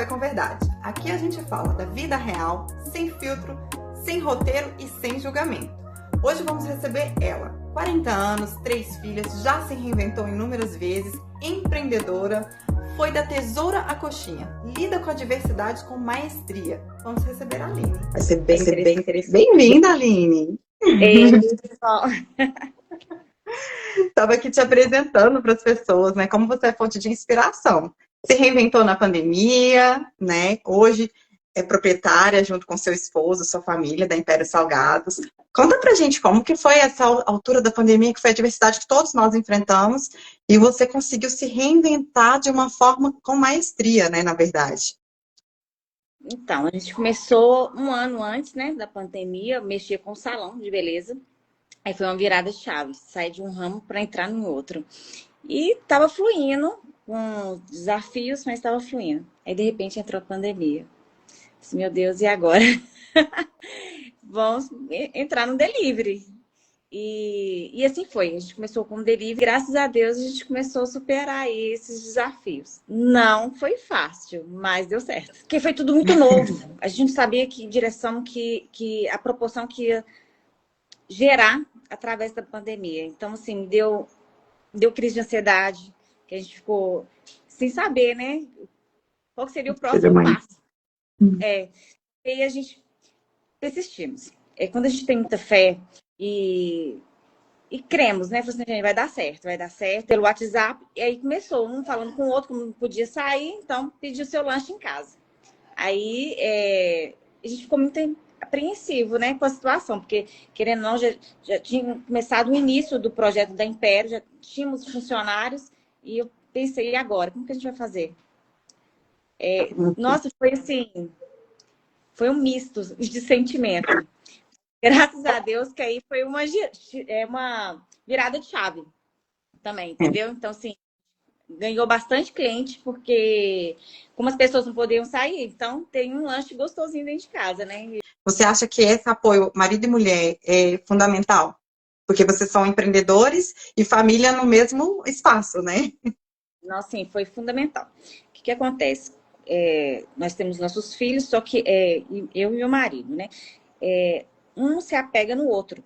Café com Verdade. Aqui a gente fala da vida real, sem filtro, sem roteiro e sem julgamento. Hoje vamos receber ela, 40 anos, 3 filhas, já se reinventou inúmeras vezes, empreendedora, foi da tesoura à coxinha, lida com a diversidade com maestria. Vamos receber a Aline. Vai ser bem interessante. Bem-vinda, Aline! Ei, pessoal. Estava aqui te apresentando para as pessoas, né? Como você é fonte de inspiração. Se reinventou na pandemia, né? Hoje é proprietária, junto com seu esposo, sua família, da Império Salgados. Conta pra gente como que foi essa altura da pandemia, que foi a diversidade que todos nós enfrentamos, e você conseguiu se reinventar de uma forma com maestria, né, na verdade. Então, a gente começou um ano antes, né, da pandemia, eu mexia com salão de beleza. Aí foi uma virada de chave, sair de um ramo para entrar no outro. E tava fluindo, com desafios, mas tava fluindo. Aí, de repente, entrou a pandemia. Disse, meu Deus, e agora? Vamos entrar no delivery. E assim foi, a gente começou com delivery. Graças a Deus, a gente começou a superar aí esses desafios. Não foi fácil, mas deu certo. Porque foi tudo muito novo. A gente não sabia que direção, que a proporção que ia gerar através da pandemia. Então, assim, deu crise de ansiedade, que a gente ficou sem saber, né? Qual seria o próximo passo. E a gente persistimos. Quando a gente tem muita fé e cremos, né? Falei assim, gente, vai dar certo. Pelo WhatsApp, e aí começou, um falando com o outro, como não podia sair, então pediu seu lanche em casa. Aí a gente ficou muito apreensivo, né, com a situação, porque, querendo ou não, já tinha começado o início do projeto da Império, já tínhamos funcionários, e eu pensei, e agora? Como que a gente vai fazer? Nossa, foi assim, foi um misto de sentimento. Graças a Deus que aí foi uma virada de chave também, entendeu? Então, assim, ganhou bastante cliente, porque como as pessoas não podiam sair, então tem um lanche gostosinho dentro de casa, né? Você acha que esse apoio, marido e mulher, é fundamental? Porque vocês são empreendedores e família no mesmo espaço, né? Nossa, sim, foi fundamental. O que acontece? Nós temos nossos filhos, só que eu e meu marido, né? Um se apega no outro.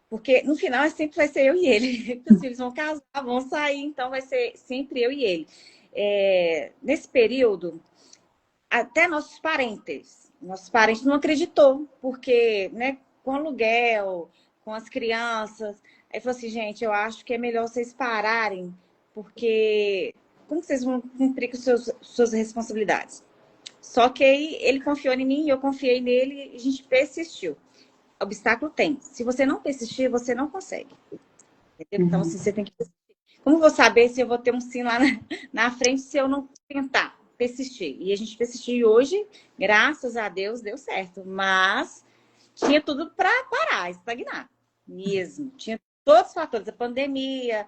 Porque no final sempre vai ser eu e ele. Os filhos vão casar, vão sair, então vai ser sempre eu e ele. Nesse período, até nossos parentes não acreditou, porque, né, com aluguel, com as crianças, aí falou assim, gente, eu acho que é melhor vocês pararem, porque como vocês vão cumprir com suas responsabilidades? Só que aí ele confiou em mim, eu confiei nele e a gente persistiu. Obstáculo tem. Se você não persistir, você não consegue. Entendeu? Então, assim, você tem que persistir. Como vou saber se eu vou ter um sim lá na frente se eu não tentar persistir? E a gente persistiu e hoje, graças a Deus, deu certo. Mas tinha tudo para parar, estagnar. Mesmo. Tinha todos os fatores. A pandemia,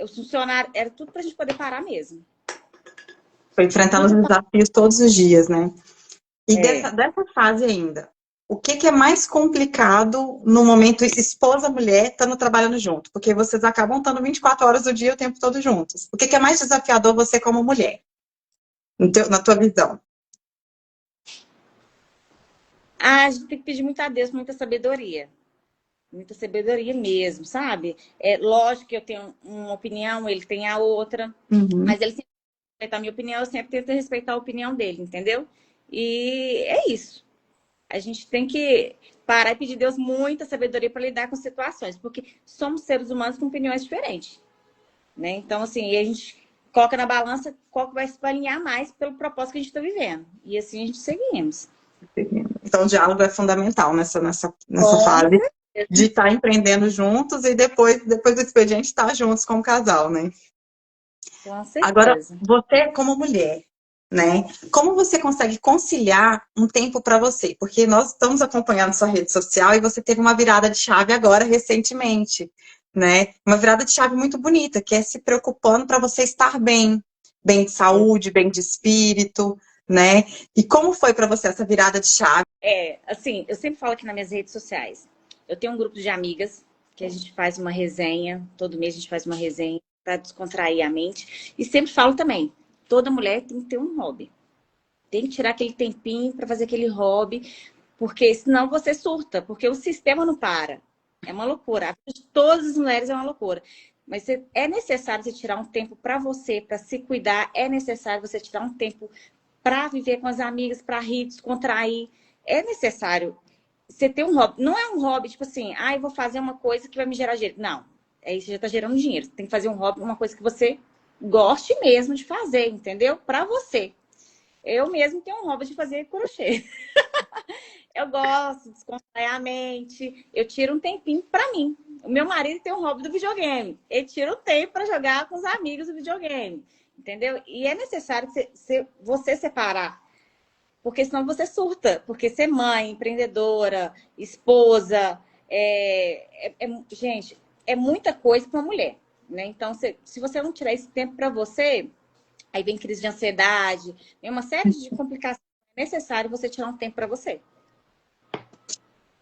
os funcionários, era tudo para a gente poder parar mesmo. Foi enfrentando os desafios todos os dias, né? E dessa fase ainda, o que é mais complicado no momento esposa-mulher estando trabalhando junto? Porque vocês acabam estando 24 horas do dia o tempo todo juntos. O que é mais desafiador você como mulher? Na tua visão? A gente tem que pedir muito a Deus, muita sabedoria. Muita sabedoria mesmo, sabe? Lógico que eu tenho uma opinião, ele tem a outra. Mas ele sempre respeita a minha opinião, eu sempre tento respeitar a opinião dele, entendeu? E é isso. A gente tem que parar e pedir a Deus muita sabedoria para lidar com situações, porque somos seres humanos com opiniões diferentes, né? Então, assim, a gente coloca na balança qual que vai se alinhar mais pelo propósito que a gente está vivendo. E assim a gente seguimos. Então, o diálogo é fundamental nessa fase de estar empreendendo juntos e depois do expediente estar juntos como casal, né? Com certeza. Agora, você como mulher, né? Como você consegue conciliar um tempo para você? Porque nós estamos acompanhando sua rede social e você teve uma virada de chave agora recentemente, né? Uma virada de chave muito bonita, que é se preocupando para você estar bem de saúde, bem de espírito, né? E como foi para você essa virada de chave? Assim, eu sempre falo aqui nas minhas redes sociais. Eu tenho um grupo de amigas que a gente faz uma resenha, todo mês a gente faz uma resenha para descontrair a mente. E sempre falo também, toda mulher tem que ter um hobby. Tem que tirar aquele tempinho para fazer aquele hobby, porque senão você surta, porque o sistema não para. É uma loucura. A vida de todas as mulheres é uma loucura. Mas é necessário você tirar um tempo para você, para se cuidar. É necessário você tirar um tempo para viver com as amigas, para rir, descontrair. É necessário você ter um hobby. Não é um hobby, tipo assim, eu vou fazer uma coisa que vai me gerar dinheiro. Não. Aí você já está gerando dinheiro. Você tem que fazer um hobby, uma coisa que você goste mesmo de fazer, entendeu? Para você. Eu mesmo tenho um hobby de fazer crochê. Eu gosto de descontrair a mente. Eu tiro um tempinho para mim. O meu marido tem um hobby do videogame. Ele tira um tempo para jogar com os amigos do videogame. Entendeu? E é necessário você separar. Porque senão você surta. Porque ser mãe, empreendedora, esposa, gente, é muita coisa para uma mulher. Né? Então, se você não tirar esse tempo para você, aí vem crise de ansiedade, vem uma série de complicações. É necessário você tirar um tempo para você.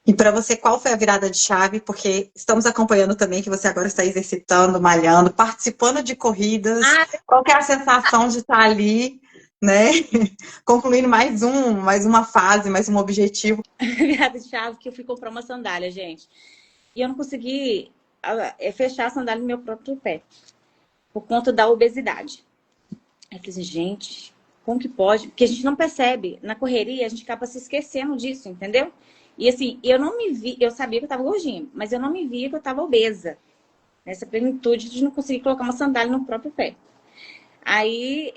E para você, qual foi a virada de chave? Porque estamos acompanhando também que você agora está exercitando, malhando, participando de corridas. Qual que é a sensação de estar ali, né? Concluindo mais uma fase, mais um objetivo? Virada de chave que eu fui comprar uma sandália, gente. E eu não consegui fechar a sandália no meu próprio pé. Por conta da obesidade. Aí eu falei assim, gente, como que pode? Porque a gente não percebe. Na correria, a gente acaba se esquecendo disso, entendeu? E assim, eu não me vi, eu sabia que eu tava gordinha, mas eu não me via que eu tava obesa. Nessa plenitude de não conseguir colocar uma sandália no próprio pé. Aí,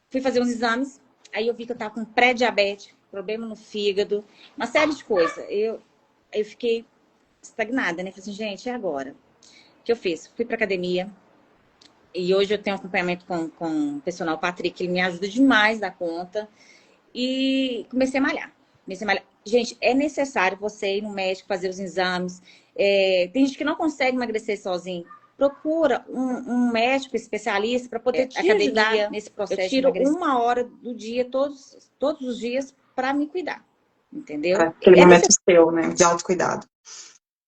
fui fazer uns exames, aí eu vi que eu tava com pré-diabetes, problema no fígado, uma série de coisas. Eu fiquei estagnada, né? Falei assim, gente, e agora? O que eu fiz? Fui pra academia, e hoje eu tenho acompanhamento com o personal Patrick, ele me ajuda demais da conta. E comecei a malhar. Gente, é necessário você ir no médico fazer os exames. Tem gente que não consegue emagrecer sozinho. Procura um médico especialista para poder te ajudar nesse processo. Eu tiro 1 hora do dia, todos os dias, para me cuidar. Entendeu? Aquele momento seu, né? De autocuidado.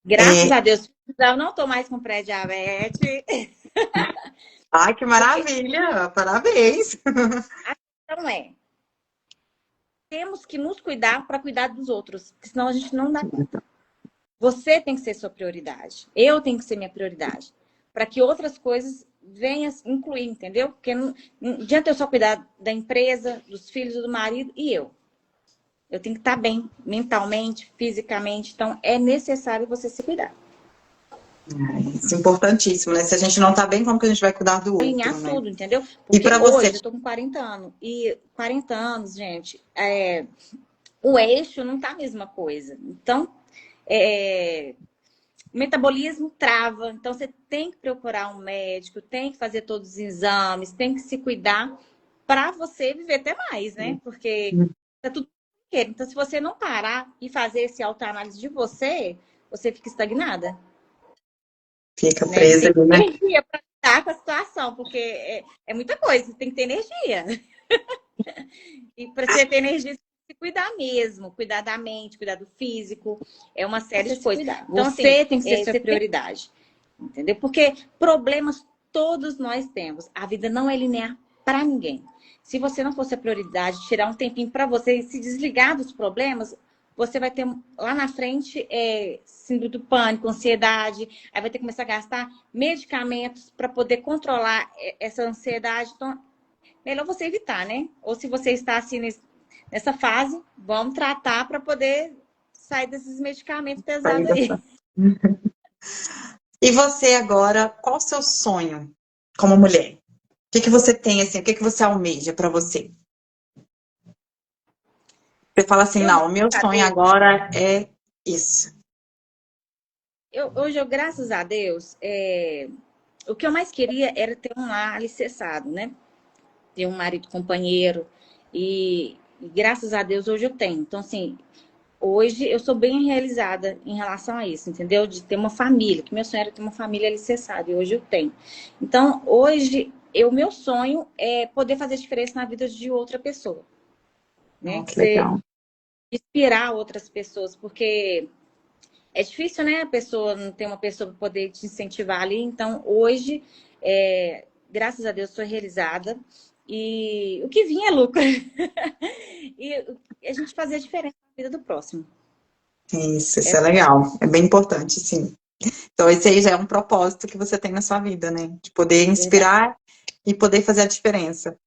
Graças a Deus, eu não tô mais com pré-diabetes. Ai, que maravilha! Parabéns! A questão temos que nos cuidar para cuidar dos outros, senão a gente não dá conta. Você tem que ser sua prioridade. Eu tenho que ser minha prioridade. Para que outras coisas venham incluir, entendeu? Porque não adianta eu só cuidar da empresa, dos filhos, do marido e eu. Eu tenho que estar bem mentalmente, fisicamente. Então, é necessário você se cuidar. Isso é importantíssimo, né? Se a gente não tá bem, como que a gente vai cuidar do outro, alinhar né? tudo, entendeu? Porque e para você? Hoje eu tô com 40 anos. E 40 anos, gente, o eixo não tá a mesma coisa. Então, o metabolismo trava. Então, você tem que procurar um médico, tem que fazer todos os exames, tem que se cuidar para você viver até mais, né? Porque tá tudo inteiro. Então, se você não parar e fazer esse autoanálise de você, você fica estagnada. Fica presa, né? Tem né? energia para estar com a situação, porque é muita coisa, você tem que ter energia. E para você ter energia, você tem que se cuidar mesmo, cuidar da mente, cuidar do físico, é uma série de coisas. Então, você tem que ser sua prioridade, entendeu? Porque problemas todos nós temos. A vida não é linear para ninguém. Se você não fosse a prioridade, tirar um tempinho para você e se desligar dos problemas, você vai ter lá na frente síndrome do pânico, ansiedade, aí vai ter que começar a gastar medicamentos para poder controlar essa ansiedade. Então, melhor você evitar, né? Ou se você está assim nessa fase, vamos tratar para poder sair desses medicamentos pesados aí. E você agora, qual o seu sonho como mulher? O que você tem, assim, o que você almeja para você? Você fala assim, não, o meu sonho agora é isso. Hoje, graças a Deus, o que eu mais queria era ter um lar alicerçado, né? Ter um marido companheiro. E graças a Deus, hoje eu tenho. Então, assim, hoje eu sou bem realizada em relação a isso, entendeu? De ter uma família, que meu sonho era ter uma família alicerçada, e hoje eu tenho. Então, hoje, meu sonho é poder fazer diferença na vida de outra pessoa. Né? Que legal. Inspirar outras pessoas, porque é difícil, né? A pessoa não ter uma pessoa para poder te incentivar ali. Então, hoje, graças a Deus, sou realizada. E o que vinha é lucro. E a gente fazer a diferença na vida do próximo. Isso É, é legal. É bem importante, sim. Então, esse aí já é um propósito que você tem na sua vida, né? De poder é verdade. inspirar e poder fazer a diferença.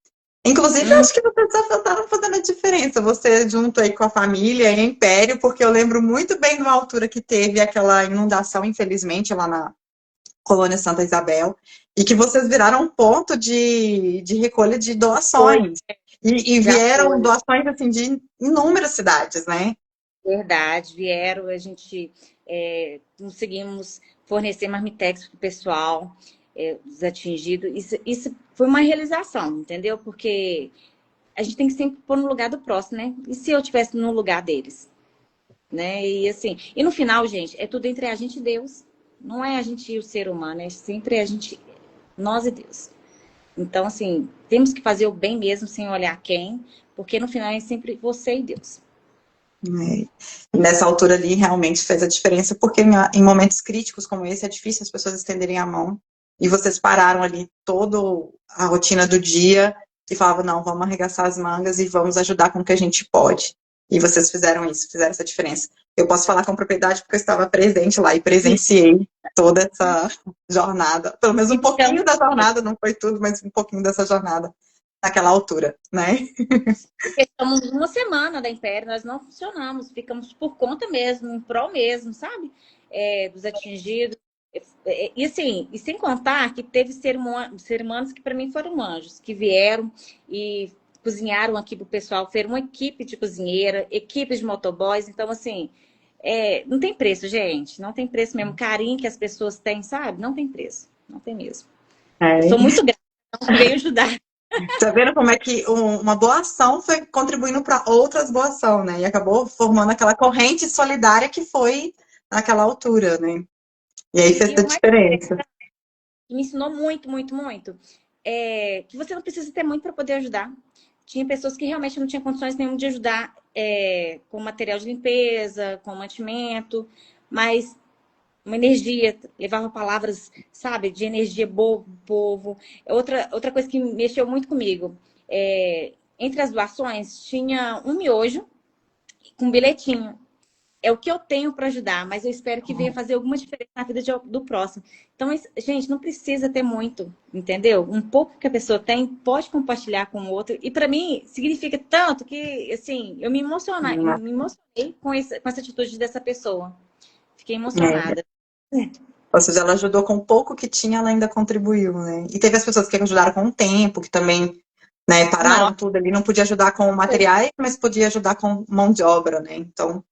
Inclusive, eu Hum, acho que você está fazendo a diferença. Você junto aí com a família e Império, porque eu lembro muito bem de uma altura que teve aquela inundação, infelizmente, lá na Colônia Santa Isabel, e que vocês viraram um ponto de recolha de foi, doações. E já vieram foi. doações, assim, de inúmeras cidades, né? Verdade, vieram, a gente conseguimos fornecer marmitex para o pessoal dos atingidos. Isso foi uma realização, entendeu? Porque a gente tem que sempre pôr no lugar do próximo, né? E se eu estivesse no lugar deles, né? E assim, e no final, gente, é tudo entre a gente e Deus. Não é a gente e o ser humano, é sempre a gente, nós e Deus. Então, assim, temos que fazer o bem mesmo sem olhar quem, porque no final é sempre você e Deus. É. E nessa altura ali realmente fez a diferença, porque em momentos críticos como esse é difícil as pessoas estenderem a mão. E vocês pararam ali toda a rotina do dia e falavam, não, vamos arregaçar as mangas e vamos ajudar com o que a gente pode. E vocês fizeram isso, fizeram essa diferença. Eu posso falar com propriedade porque eu estava presente lá e presenciei toda essa jornada. Pelo menos um Então, pouquinho da jornada, não foi tudo, mas um pouquinho dessa jornada naquela altura, né? estamos uma semana da Império, nós não funcionamos, ficamos por conta mesmo, em prol mesmo, sabe? Dos atingidos. E assim, e sem contar que teve seres humanos que para mim foram anjos, que vieram e cozinharam aqui pro pessoal, foram uma equipe de cozinheira, equipe de motoboys, então assim, não tem preço, gente, não tem preço mesmo, o carinho que as pessoas têm, sabe? Não tem preço, não tem mesmo. Eu sou É. muito grata que veio ajudar. Tá vendo como é que uma boa ação foi contribuindo para outras boas ações, né? E acabou formando aquela corrente solidária que foi naquela altura, né? E aí fez E a o mais diferença. que me ensinou muito, muito, muito, que você não precisa ter muito para poder ajudar. Tinha pessoas que realmente não tinham condições nenhuma de ajudar com material de limpeza, com mantimento, mas uma energia, levava palavras, sabe, de energia boa pro povo. Outra coisa que mexeu muito comigo, entre as doações, tinha um miojo com um bilhetinho. É o que eu tenho para ajudar, mas eu espero que venha fazer alguma diferença na vida do próximo. Então, gente, não precisa ter muito, entendeu? Um pouco que a pessoa tem, pode compartilhar com o outro. E para mim, significa tanto que, assim, eu me emocionei com essa atitude dessa pessoa. Fiquei É. emocionada. Ou seja, ela ajudou com o pouco que tinha, ela ainda contribuiu, né? E teve as pessoas que ajudaram com o tempo, que também, né, pararam Nossa, tudo ali, não podia ajudar com materiais, mas podia ajudar com mão de obra, né? Então,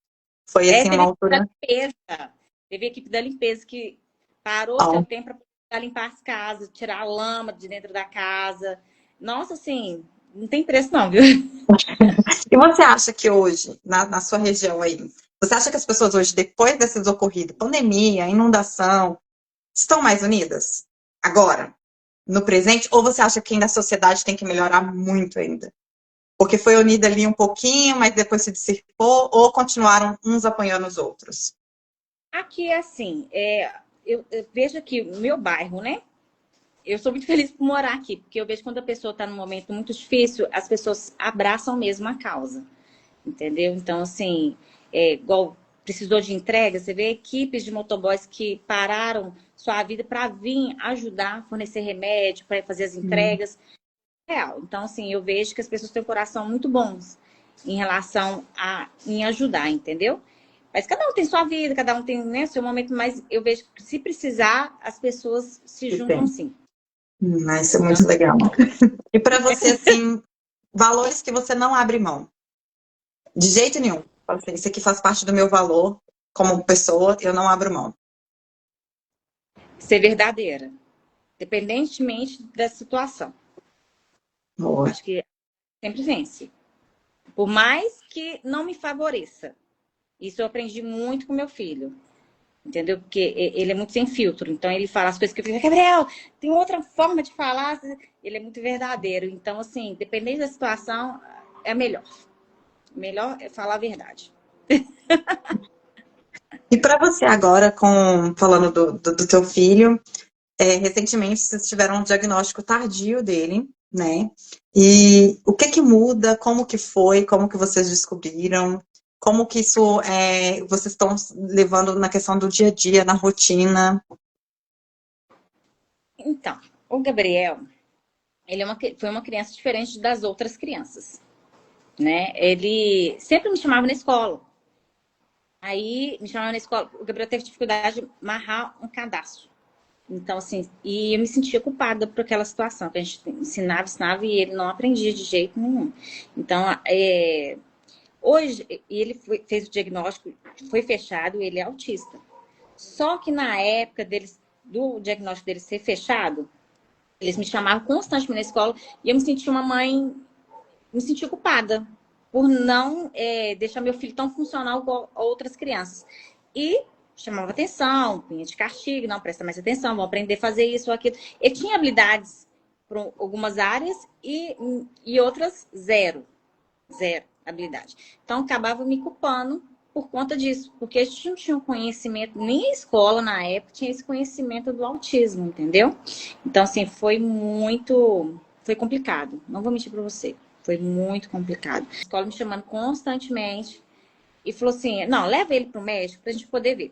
foi assim teve uma a equipe da altura. limpeza. Teve a equipe da limpeza que parou seu Ó. tempo para limpar as casas, tirar a lama de dentro da casa. Nossa, assim, não tem preço não, viu? E você acha que hoje, na sua região aí, você acha que as pessoas hoje, depois desses ocorridos, pandemia, inundação, estão mais unidas? Agora, no presente? Ou você acha que ainda a sociedade tem que melhorar muito ainda? Porque foi unida ali um pouquinho, mas depois se dissipou, ou continuaram uns apoiando os outros? Aqui é assim, eu vejo aqui o meu bairro, né? Eu sou muito feliz por morar aqui, porque eu vejo quando a pessoa está num momento muito difícil, as pessoas abraçam mesmo a causa, entendeu? Então, assim, igual precisou de entrega, você vê equipes de motoboys que pararam sua vida para vir ajudar, fornecer remédio, para fazer as entregas. Real. Então, assim, eu vejo que as pessoas têm um coração muito bons em relação em ajudar, entendeu? Mas cada um tem sua vida, cada um tem, né, seu momento, mas eu vejo que se precisar, as pessoas se Que juntam tem. sim. Isso é Então, muito legal. E para você, assim, valores que você não abre mão? De jeito nenhum. Fala assim, isso aqui faz parte do meu valor como pessoa, eu não abro mão. ser verdadeira, independentemente da situação. Boa. Acho que sempre vence. Por mais que não me favoreça. Isso eu aprendi muito com meu filho. Entendeu? Porque ele é muito sem filtro. Então ele fala as coisas que eu fico, Gabriel, tem outra forma de falar. Ele é muito verdadeiro. Então, assim, dependendo da situação, é melhor. Melhor é falar a verdade. E para você agora, falando do teu filho, recentemente vocês tiveram um diagnóstico tardio dele, né? E o que que muda? Como que foi? Como que vocês descobriram? Como que isso vocês estão levando na questão do dia a dia, na rotina? Então, o Gabriel, foi uma criança diferente das outras crianças, né? Ele sempre me chamava na escola. Aí, me chamava na escola, o Gabriel teve dificuldade de amarrar um cadastro. Então, assim, e eu me sentia culpada por aquela situação, que a gente ensinava e ele não aprendia de jeito nenhum. Então, hoje, fez o diagnóstico, foi fechado, ele é autista. Só que na época do diagnóstico dele ser fechado, eles me chamavam constantemente na escola e eu me sentia uma mãe, me sentia culpada por não deixar meu filho tão funcional igual a outras crianças. E chamava atenção, punha de castigo, não presta mais atenção, vão aprender a fazer isso ou aquilo. Ele tinha habilidades para algumas áreas e outras zero habilidade. Então, acabava me culpando por conta disso, porque a gente não tinha um conhecimento, nem a escola na época tinha esse conhecimento do autismo, entendeu? Então, assim, foi complicado, não vou mentir para você, foi muito complicado. A escola me chamando constantemente e falou assim, não, leva ele pro médico pra gente poder ver.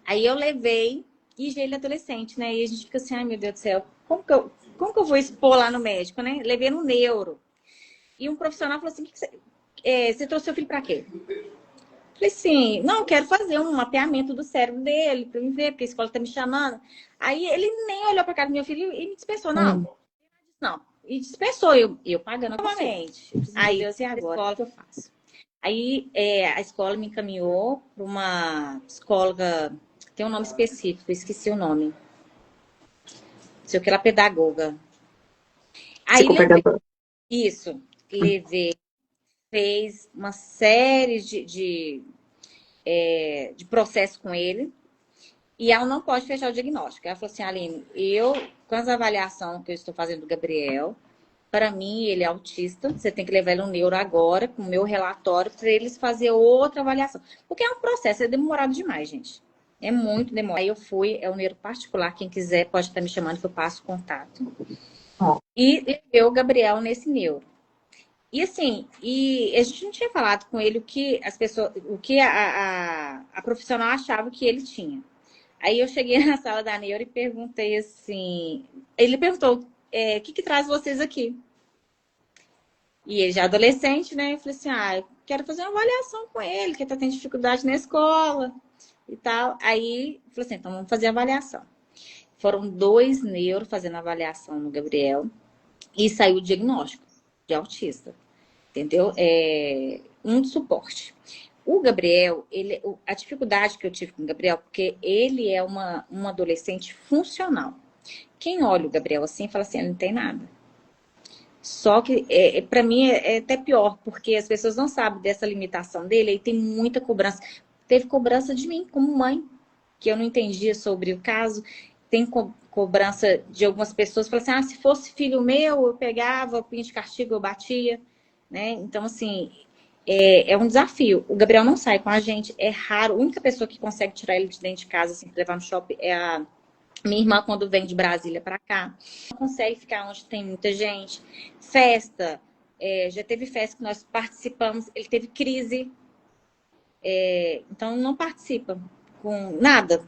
Aí eu levei, e já ele é adolescente, né? E a gente fica assim, ai meu Deus do céu, como que eu vou expor lá no médico, né? Levei no neuro. E um profissional falou assim, você trouxe seu filho pra quê? Falei assim, não, eu quero fazer um mapeamento do cérebro dele, pra me ver, porque a escola tá me chamando. Aí ele nem olhou pra cara do meu filho e me dispensou, não. E dispensou, eu pagando novamente. Aí eu assim, agora o que eu faço? Aí a escola me encaminhou para uma psicóloga, tem um nome específico, esqueci o nome. Não sei o que, ela pedagoga. Aí levei, fez uma série de processos com ele. E ela não pode fechar o diagnóstico. Ela falou assim, Aline, com as avaliações que eu estou fazendo do Gabriel, para mim, ele é autista, você tem que levar ele no neuro agora, com o meu relatório, para eles fazer outra avaliação. Porque é um processo, é demorado demais, gente. É muito demorado. Aí eu fui, é um neuro particular, quem quiser pode estar me chamando que eu passo contato. E levei o Gabriel nesse neuro. E assim, a gente não tinha falado com ele o que a profissional achava que ele tinha. Aí eu cheguei na sala da neuro e perguntei assim, ele perguntou, o que traz vocês aqui? E ele já adolescente, né? Eu falei assim, eu quero fazer uma avaliação com ele, que ele tá tendo dificuldade na escola e tal. Aí, eu falei assim, então vamos fazer a avaliação. Foram 2 neuros fazendo a avaliação no Gabriel e saiu o diagnóstico de autista, entendeu? Um de suporte. O Gabriel, a dificuldade que eu tive com o Gabriel, porque ele é um adolescente funcional. Quem olha o Gabriel assim, fala assim, ele não tem nada. Só que, para mim, é até pior, porque as pessoas não sabem dessa limitação dele, e tem muita cobrança. Teve cobrança de mim, como mãe, que eu não entendia sobre o caso. Tem cobrança de algumas pessoas, falam assim, se fosse filho meu, eu pegava, punha de castigo, eu batia, né? Então, assim, é um desafio. O Gabriel não sai com a gente, é raro. A única pessoa que consegue tirar ele de dentro de casa, assim, levar no shopping, é a minha irmã, quando vem de Brasília para cá. Não consegue ficar onde tem muita gente. Festa, já teve festa que nós participamos, ele teve crise. Então, não participa com nada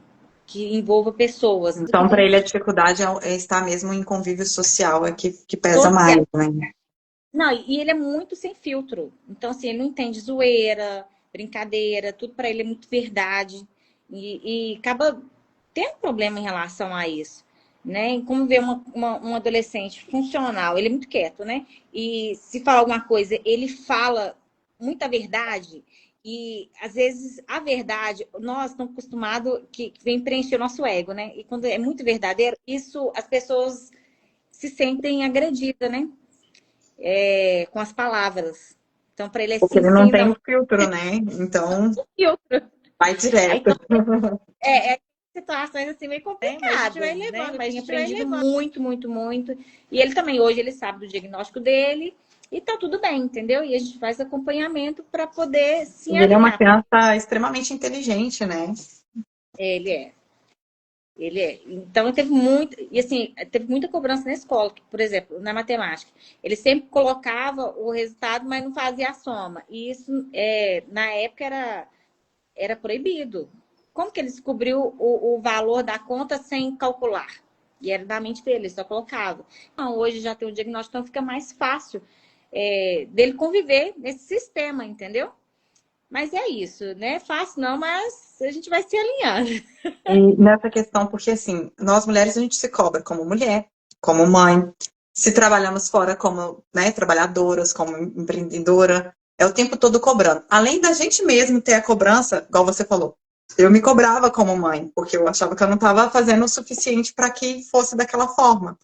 que envolva pessoas. Então, para ele, a dificuldade é estar mesmo em convívio social, que pesa mais, né? Não, e ele é muito sem filtro. Então, assim, ele não entende zoeira, brincadeira, tudo para ele é muito verdade. E acaba tendo problema em relação a isso, né? Como ver um adolescente funcional, ele é muito quieto, né? E se falar alguma coisa, ele fala muita verdade. E, às vezes, a verdade, nós estamos acostumados que vem preencher o nosso ego, né? E quando é muito verdadeiro, isso, as pessoas se sentem agredidas, né? Com as palavras. Então, para ele é porque sim, ele não sim, tem não. um filtro, né? Então, Filtro. vai direto. Então, situações assim meio complicadas, né? Mas a gente vai aprendido muito, muito, muito. E ele também, hoje, ele sabe do diagnóstico dele e tá tudo bem, entendeu? E a gente faz acompanhamento para poder se Ele é uma alinhar. criança extremamente inteligente, né? Ele é. Ele é. Então, teve muito, e assim, teve muita cobrança na escola, por exemplo, na matemática. Ele sempre colocava o resultado, mas não fazia a soma. E isso, na época, era proibido. Como que ele descobriu o valor da conta sem calcular? E era da mente dele, ele só colocava. Então, hoje já tem um diagnóstico, então fica mais fácil dele conviver nesse sistema, entendeu? Mas é isso, né? Fácil não, mas a gente vai se alinhando. E nessa questão, porque assim, nós mulheres a gente se cobra como mulher, como mãe, se trabalhamos fora como, né, trabalhadoras, como empreendedora, é o tempo todo cobrando. Além da gente mesmo ter a cobrança, igual você falou, eu me cobrava como mãe, porque eu achava que eu não estava fazendo o suficiente para que fosse daquela forma.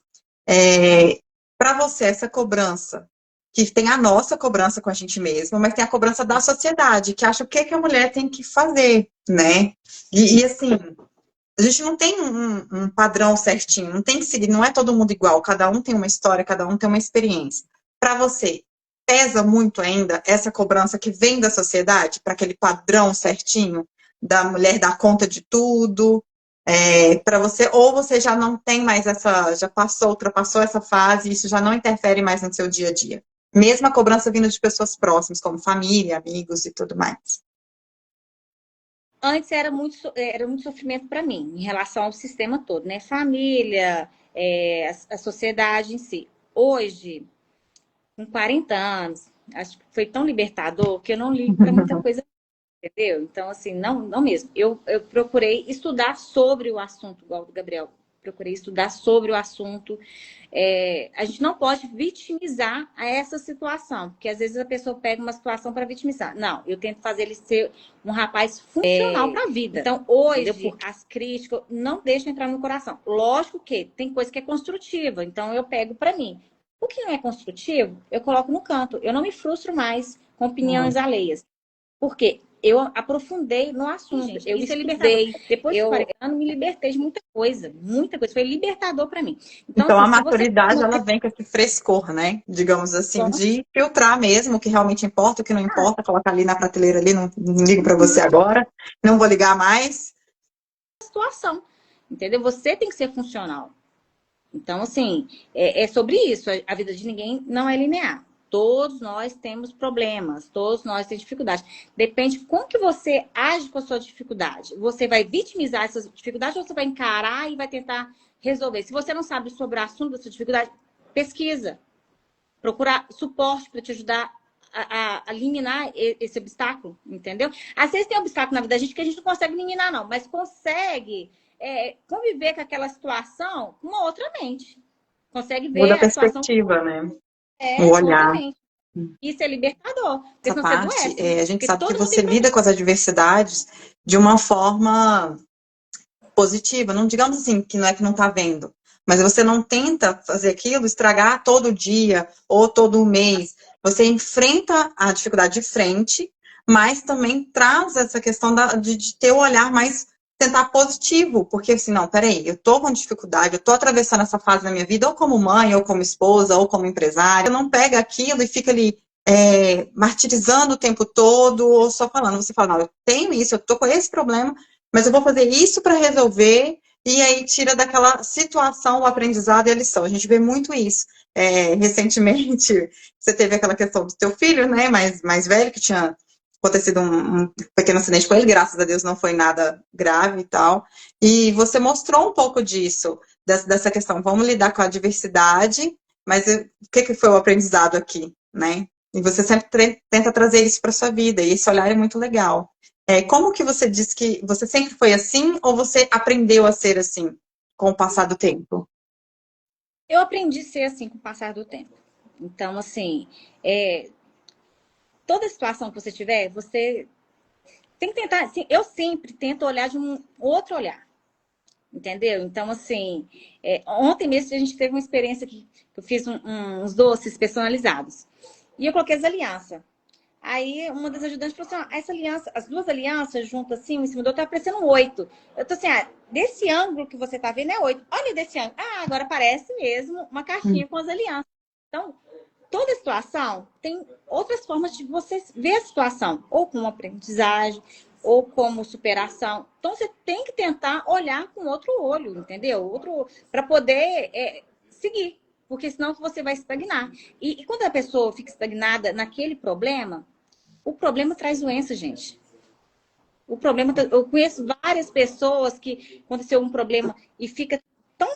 Para você, essa cobrança, que tem a nossa cobrança com a gente mesma, mas tem a cobrança da sociedade, que acha o que, que a mulher tem que fazer, né? E assim, a gente não tem um padrão certinho, não tem que seguir, não é todo mundo igual, cada um tem uma história, cada um tem uma experiência. Para você, pesa muito ainda essa cobrança que vem da sociedade, para aquele padrão certinho, da mulher dar conta de tudo, para você, ou você já não tem mais essa, já passou, ultrapassou essa fase, isso já não interfere mais no seu dia a dia. Mesmo a cobrança vindo de pessoas próximas, como família, amigos e tudo mais. Antes era muito sofrimento para mim, em relação ao sistema todo, né? Família, a sociedade em si. Hoje, com 40 anos, acho que foi tão libertador que eu não ligo para muita coisa, entendeu? Então, assim, não mesmo. Eu procurei estudar sobre o assunto, igual do Gabriel. Procurei estudar sobre o assunto. A gente não pode vitimizar a essa situação, porque às vezes a pessoa pega uma situação para vitimizar. Não, eu tento fazer ele ser um rapaz funcional para a vida. Então, hoje, as críticas não deixam entrar no coração. Lógico que tem coisa que é construtiva, então eu pego para mim. O que não é construtivo, eu coloco no canto. Eu não me frustro mais com opiniões alheias. Porque eu aprofundei no assunto, gente, eu estudei, depois de 40 anos, me libertei de muita coisa, foi libertador para mim. Então assim, a maturidade, ela vem com esse frescor, né? Digamos assim, de filtrar mesmo o que realmente importa, o que não importa, colocar ali na prateleira ali, não ligo para você agora, não vou ligar mais. Situação, entendeu? Você tem que ser funcional. Então, assim, é sobre isso. A vida de ninguém não é linear. Todos nós temos problemas, todos nós temos dificuldades. Depende de como que você age com a sua dificuldade. Você vai vitimizar essa dificuldade ou você vai encarar e vai tentar resolver? Se você não sabe sobre o assunto da sua dificuldade, pesquisa. Procurar suporte para te ajudar a eliminar esse obstáculo, entendeu? Às vezes tem obstáculo na vida da gente que a gente não consegue eliminar, não, mas consegue conviver com aquela situação com uma outra mente. Consegue ver Muda a a situação perspectiva, né? O com outra olhar. mente. Isso é libertador. Porque Essa senão você parte, adoece. a gente Porque sabe que todo mundo tem você problema. lida com as adversidades de uma forma positiva, não digamos assim, que não é que não está vendo, mas você não tenta fazer aquilo, estragar todo dia ou todo mês. Você enfrenta a dificuldade de frente, mas também traz essa questão de ter o olhar mais, tentar positivo, porque assim, não, peraí, eu tô com dificuldade, eu tô atravessando essa fase da minha vida, ou como mãe, ou como esposa, ou como empresária, não pega aquilo e fica ali martirizando o tempo todo, ou só falando, você fala, não, eu tenho isso, eu tô com esse problema, mas eu vou fazer isso para resolver, e aí tira daquela situação o aprendizado e a lição. A gente vê muito isso. Recentemente, você teve aquela questão do teu filho, né, mais velho, que tinha acontecido um pequeno acidente com ele, graças a Deus não foi nada grave e tal, e você mostrou um pouco disso, dessa questão, vamos lidar com a diversidade, mas o que foi o aprendizado aqui, né? E você sempre tenta trazer isso para sua vida, e esse olhar é muito legal. Como que você disse que você sempre foi assim ou você aprendeu a ser assim com o passar do tempo? Eu aprendi a ser assim com o passar do tempo. Então, assim, toda situação que você tiver, você tem que tentar. Assim, eu sempre tento olhar de um outro olhar. Entendeu? Então, assim, ontem mesmo a gente teve uma experiência que eu fiz uns doces personalizados. E eu coloquei as alianças. Aí uma das ajudantes falou assim: essa aliança, as duas alianças juntas assim, em cima do outro, tá parecendo um 8. Eu tô assim, desse ângulo que você tá vendo é 8. Olha desse ângulo. Agora parece mesmo uma caixinha com as alianças. Então, toda situação tem outras formas de você ver a situação, ou com aprendizagem, ou como superação. Então, você tem que tentar olhar com outro olho, entendeu? Outro, para poder seguir, porque senão você vai estagnar. E quando a pessoa fica estagnada naquele problema, o problema traz doença, gente. O problema, eu conheço várias pessoas que aconteceu um problema e fica tão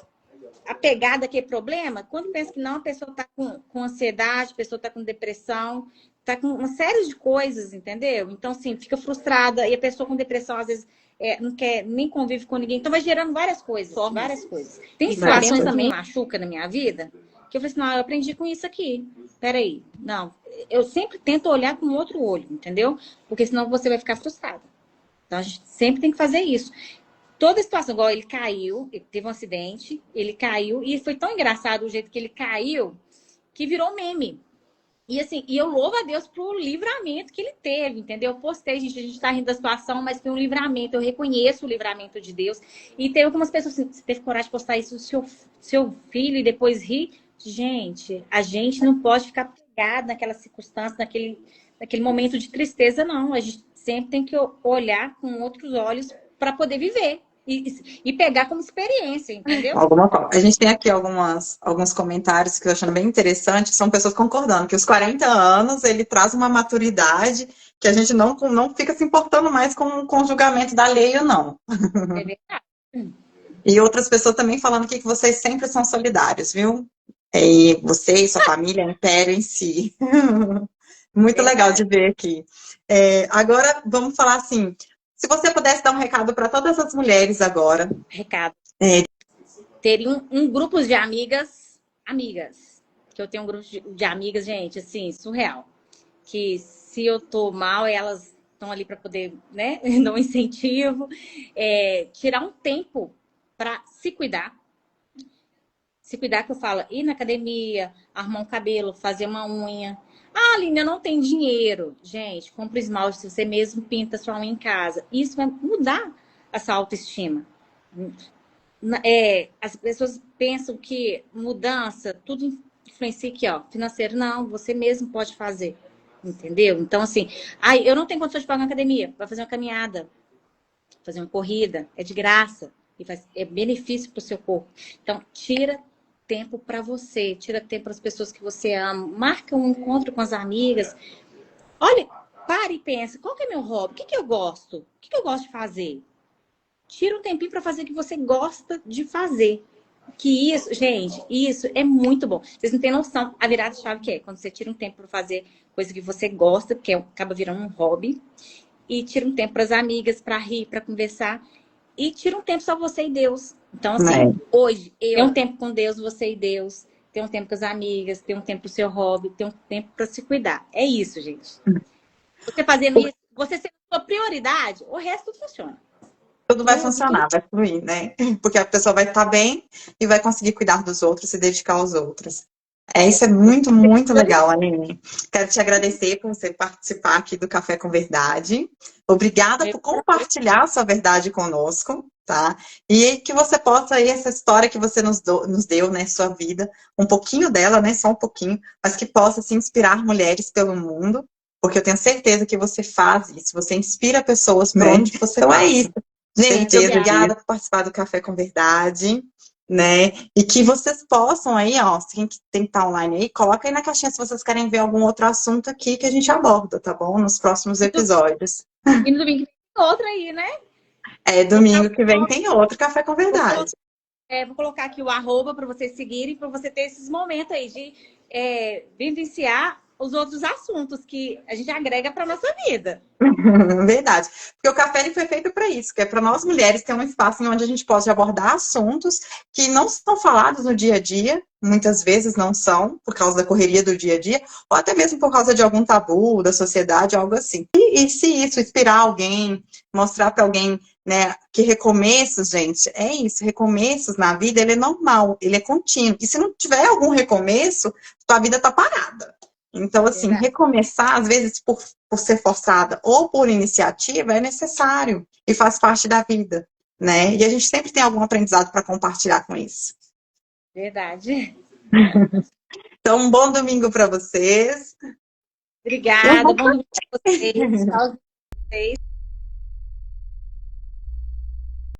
apegada àquele problema, quando pensa que não, a pessoa está com ansiedade, a pessoa está com depressão, está com uma série de coisas, entendeu? Então, assim, fica frustrada, e a pessoa com depressão, às vezes, não quer nem convive com ninguém. Então, vai gerando várias coisas, várias coisas. Tem situações também que machuca na minha vida, que eu falei assim, não, eu aprendi com isso aqui. Peraí, não. Eu sempre tento olhar com outro olho, entendeu? Porque senão você vai ficar frustrada. Então, a gente sempre tem que fazer isso. Toda situação, igual ele caiu, ele teve um acidente, ele caiu, e foi tão engraçado o jeito que ele caiu, que virou meme. E assim, e eu louvo a Deus pro livramento que ele teve, entendeu? Eu postei, gente, a gente tá rindo da situação, mas foi um livramento, eu reconheço o livramento de Deus. E tem algumas pessoas assim, você teve coragem de postar isso, seu filho, e depois rir. Gente, a gente não pode ficar pegado naquela circunstância, naquele momento de tristeza, não. A gente sempre tem que olhar com outros olhos para poder viver. E pegar como experiência, entendeu? A gente tem aqui alguns comentários que eu tô achando bem interessante, são pessoas concordando que os 40 anos ele traz uma maturidade que a gente não fica se importando mais com o julgamento da alheio, não. É verdade. E outras pessoas também falando aqui que vocês sempre são solidários, viu? E você e sua família, Império em si. Muito legal de ver aqui. Agora, vamos falar assim, se você pudesse dar um recado para todas as mulheres agora. Recado. Teria um grupo de amigas, que eu tenho um grupo de amigas, gente, assim, surreal. Que se eu tô mal, elas estão ali para poder, né, dar um incentivo. Tirar um tempo para se cuidar. Se cuidar, que eu falo, ir na academia, arrumar um cabelo, fazer uma unha. Ah, Aline, eu não tenho dinheiro. Gente, compra esmalte, se você mesmo pinta sua unha em casa. Isso vai mudar a sua autoestima. As pessoas pensam que mudança, tudo influencia aqui, ó, financeiro. Não, você mesmo pode fazer. Entendeu? Então, assim, eu não tenho condições de pagar uma academia. Vai fazer uma caminhada, fazer uma corrida, é de graça. E é benefício para o seu corpo. Então, tira tempo para você, tira tempo para as pessoas que você ama, marca um encontro com as amigas. Olha, pare e pensa, qual que é meu hobby? O que eu gosto? O que eu gosto de fazer? Tira um tempinho para fazer o que você gosta de fazer. Que isso, gente, isso é muito bom. Vocês não têm noção a virada de chave que é quando você tira um tempo para fazer coisa que você gosta, porque acaba virando um hobby, e tira um tempo para as amigas, para rir, para conversar, e tira um tempo só você e Deus. Então, assim, hoje, eu tenho um tempo com Deus, você e Deus, tem um tempo com as amigas, tem um tempo pro seu hobby, tem um tempo para se cuidar. É isso, gente. Você fazendo isso, você sendo a sua prioridade, o resto tudo funciona. Tudo vai funcionar, vai fluir, né? Porque a pessoa vai estar bem e vai conseguir cuidar dos outros, se dedicar aos outros. Isso é muito, muito legal, Aline. Quero te agradecer por você participar aqui do Café com Verdade. Obrigada por compartilhar a sua verdade conosco, tá? E que você possa aí, essa história que você nos deu, né, sua vida, um pouquinho dela, né, só um pouquinho, mas que possa se inspirar mulheres pelo mundo, porque eu tenho certeza que você faz isso, você inspira pessoas por onde você passa. É isso. Gente, obrigada por participar do Café com Verdade, né? E que vocês possam aí, ó, quem tem que estar online aí, coloca aí na caixinha se vocês querem ver algum outro assunto aqui que a gente aborda, tá bom? Nos próximos episódios. E no domingo tem outra aí, né? Domingo que vem tem outro Café com Verdade. Vou colocar aqui o @ para vocês seguirem, para você ter esses momentos aí de vivenciar os outros assuntos que a gente agrega para nossa vida. Verdade. Porque o café ele foi feito para isso, que é para nós mulheres ter um espaço onde a gente pode abordar assuntos que não são falados no dia a dia, muitas vezes não são, por causa da correria do dia a dia, ou até mesmo por causa de algum tabu da sociedade, algo assim. E se isso inspirar alguém, mostrar para alguém, né, que recomeços, gente, é isso, recomeços na vida, ele é normal, ele é contínuo. E se não tiver algum recomeço, tua vida tá parada. Então, assim, recomeçar, às vezes, por ser forçada ou por iniciativa, é necessário e faz parte da vida, né? E a gente sempre tem algum aprendizado para compartilhar com isso. Verdade. Então, um bom domingo para vocês. Obrigada, bom domingo para vocês. Tchau, vocês.